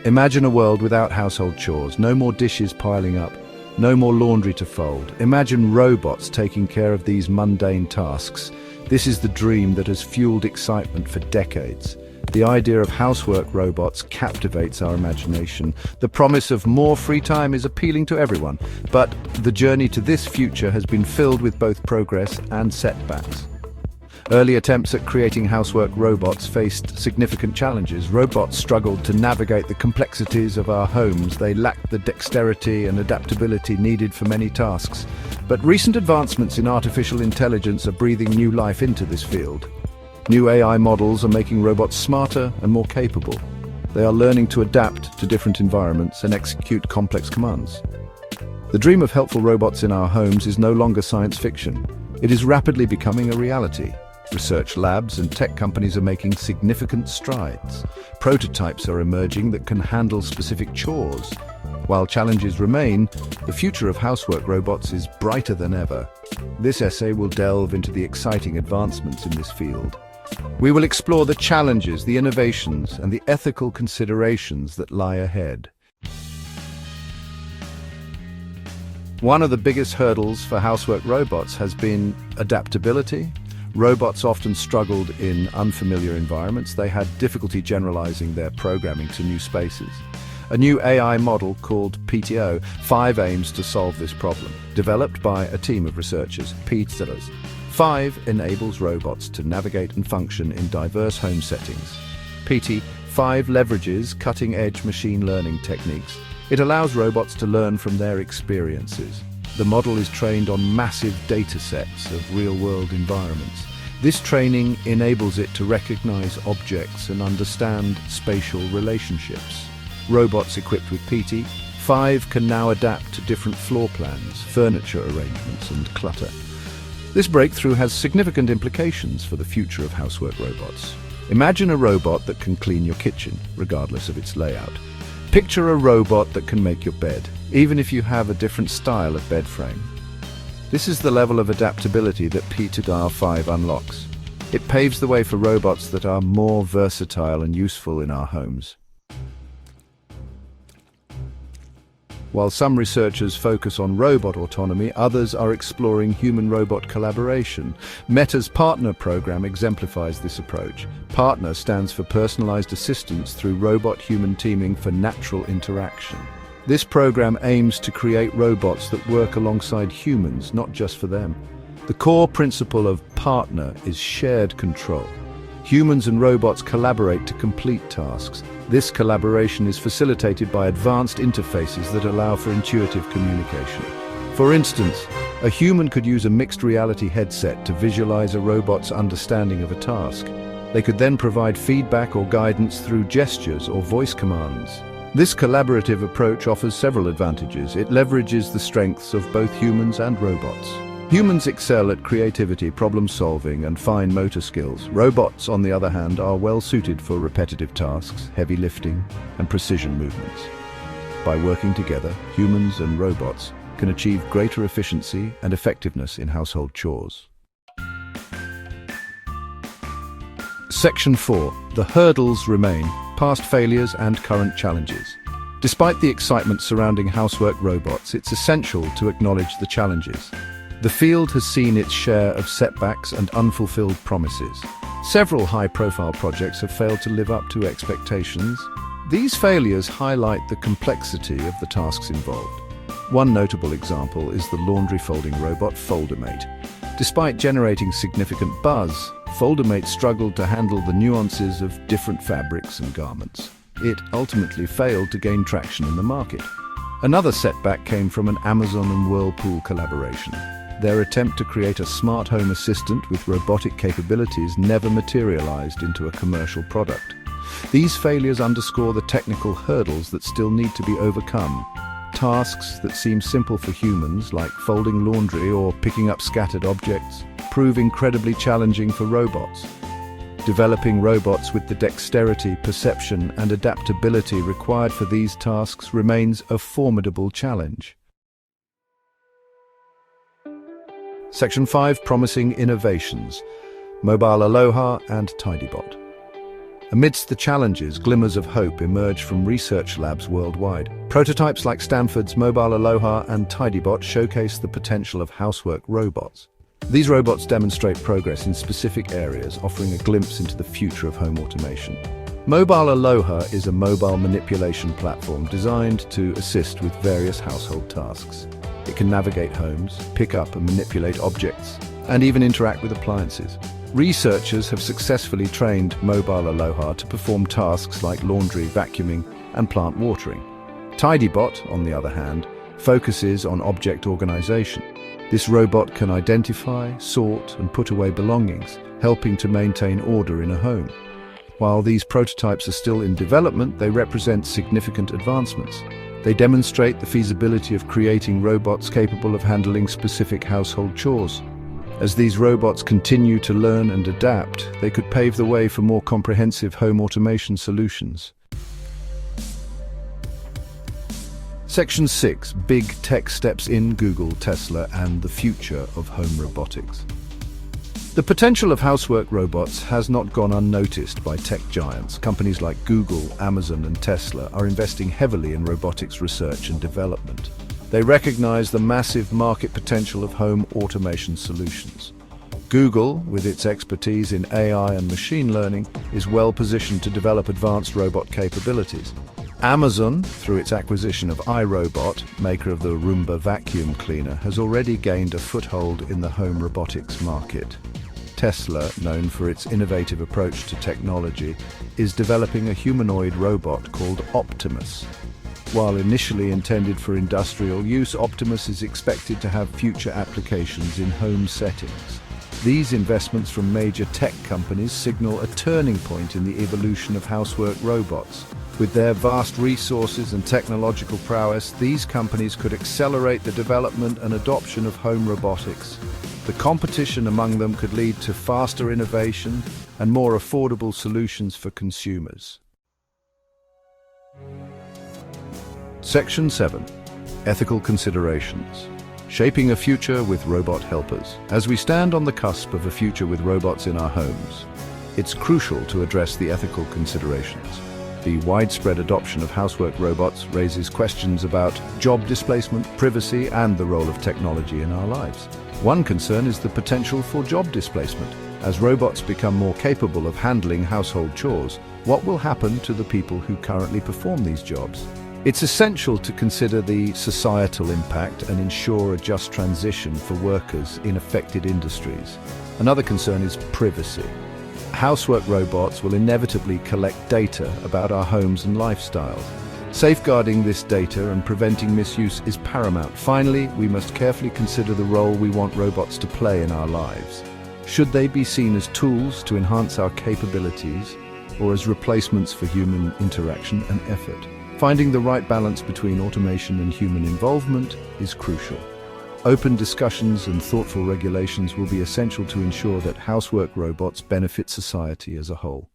Imagine a world without household chores, no more dishes piling up, no more laundry to fold. Imagine robots taking care of these mundane tasks. This is the dream that has fueled excitement for decades. The idea of housework robots captivates our imagination. The promise of more free time is appealing to everyone, but the journey to this future has been filled with both progress and setbacks. Early attempts at creating housework robots faced significant challenges. Robots struggled to navigate the complexities of our homes. They lacked the dexterity and adaptability needed for many tasks. But recent advancements in artificial intelligence are breathing new life into this field. New AI models are making robots smarter and more capable. They are learning to adapt to different environments and execute complex commands. The dream of helpful robots in our homes is no longer science fiction. It is rapidly becoming a reality. Research labs and tech companies are making significant strides. Prototypes are emerging that can handle specific chores. While challenges remain, the future of housework robots is brighter than ever. This essay will delve into the exciting advancements in this field. We will explore the challenges, the innovations, and the ethical considerations that lie ahead. One of the biggest hurdles for housework robots has been adaptability. Robots often struggled in unfamiliar environments. They had difficulty generalizing their programming to new spaces. A new AI model called PTO-5 aims to solve this problem. Developed by a team of researchers, PTO-5 enables robots to navigate and function in diverse home settings. PTO-5 leverages cutting-edge machine learning techniques. It allows robots to learn from their experiences. The model is trained on massive data sets of real-world environments. This training enables it to recognize objects and understand spatial relationships. Robots equipped with PTO-5 can now adapt to different floor plans, furniture arrangements, and clutter. This breakthrough has significant implications for the future of housework robots. Imagine a robot that can clean your kitchen, regardless of its layout. Picture a robot that can make your bed, even if you have a different style of bed frame. This is the level of adaptability that PTO-5 unlocks. It paves the way for robots that are more versatile and useful in our homes. While some researchers focus on robot autonomy, others are exploring human-robot collaboration. Meta's Partner program exemplifies this approach. Partner stands for personalized assistance through robot-human teaming for natural interaction. This program aims to create robots that work alongside humans, not just for them. The core principle of Partner is shared control. Humans and robots collaborate to complete tasks. This collaboration is facilitated by advanced interfaces that allow for intuitive communication. For instance, a human could use a mixed reality headset to visualize a robot's understanding of a task. They could then provide feedback or guidance through gestures or voice commands. This collaborative approach offers several advantages. It leverages the strengths of both humans and robots. Humans excel at creativity, problem-solving, and fine motor skills. Robots, on the other hand, are well suited for repetitive tasks, heavy lifting, and precision movements. By working together, humans and robots can achieve greater efficiency and effectiveness in household chores. Section 4. The hurdles remain: past failures and current challenges. Despite the excitement surrounding housework robots, it's essential to acknowledge the challenges. The field has seen its share of setbacks and unfulfilled promises. Several high-profile projects have failed to live up to expectations. These failures highlight the complexity of the tasks involved. One notable example is the laundry folding robot Foldermate. Despite generating significant buzz, Foldermate struggled to handle the nuances of different fabrics and garments. It ultimately failed to gain traction in the market. Another setback came from an Amazon and Whirlpool collaboration. Their attempt to create a smart home assistant with robotic capabilities never materialized into a commercial product. These failures underscore the technical hurdles that still need to be overcome. Tasks that seem simple for humans, like folding laundry or picking up scattered objects, prove incredibly challenging for robots. Developing robots with the dexterity, perception, and adaptability required for these tasks remains a formidable challenge. Section 5. Promising innovations: Mobile Aloha and Tidybot. Amidst the challenges, glimmers of hope emerge from research labs worldwide. Prototypes like Stanford's Mobile Aloha and Tidybot showcase the potential of housework robots. These robots demonstrate progress in specific areas, offering a glimpse into the future of home automation. Mobile Aloha is a mobile manipulation platform designed to assist with various household tasks. It can navigate homes, pick up and manipulate objects, and even interact with appliances. Researchers have successfully trained Mobile Aloha to perform tasks like laundry, vacuuming, and plant watering. Tidybot, on the other hand, focuses on object organization. This robot can identify, sort, and put away belongings, helping to maintain order in a home. While these prototypes are still in development, they represent significant advancements. They demonstrate the feasibility of creating robots capable of handling specific household chores. As these robots continue to learn and adapt, they could pave the way for more comprehensive home automation solutions. Section 6. Big tech steps in Google, Tesla, and the future of home robotics. The potential of housework robots has not gone unnoticed by tech giants. Companies like Google, Amazon, and Tesla are investing heavily in robotics research and development. They recognize the massive market potential of home automation solutions. Google, with its expertise in AI and machine learning, is well positioned to develop advanced robot capabilities. Amazon, through its acquisition of iRobot, maker of the Roomba vacuum cleaner, has already gained a foothold in the home robotics market. Tesla, known for its innovative approach to technology, is developing a humanoid robot called Optimus. While initially intended for industrial use, Optimus is expected to have future applications in home settings. These investments from major tech companies signal a turning point in the evolution of housework robots. With their vast resources and technological prowess, these companies could accelerate the development and adoption of home robotics. The competition among them could lead to faster innovation and more affordable solutions for consumers. Section 7. Ethical considerations. Shaping a future with robot helpers. As we stand on the cusp of a future with robots in our homes, it's crucial to address the ethical considerations. The widespread adoption of housework robots raises questions about job displacement, privacy, and the role of technology in our lives. One concern is the potential for job displacement. As robots become more capable of handling household chores, what will happen to the people who currently perform these jobs? It's essential to consider the societal impact and ensure a just transition for workers in affected industries. Another concern is privacy. Housework robots will inevitably collect data about our homes and lifestyles. Safeguarding this data and preventing misuse is paramount. Finally, we must carefully consider the role we want robots to play in our lives. Should they be seen as tools to enhance our capabilities or as replacements for human interaction and effort? Finding the right balance between automation and human involvement is crucial. Open discussions and thoughtful regulations will be essential to ensure that housework robots benefit society as a whole.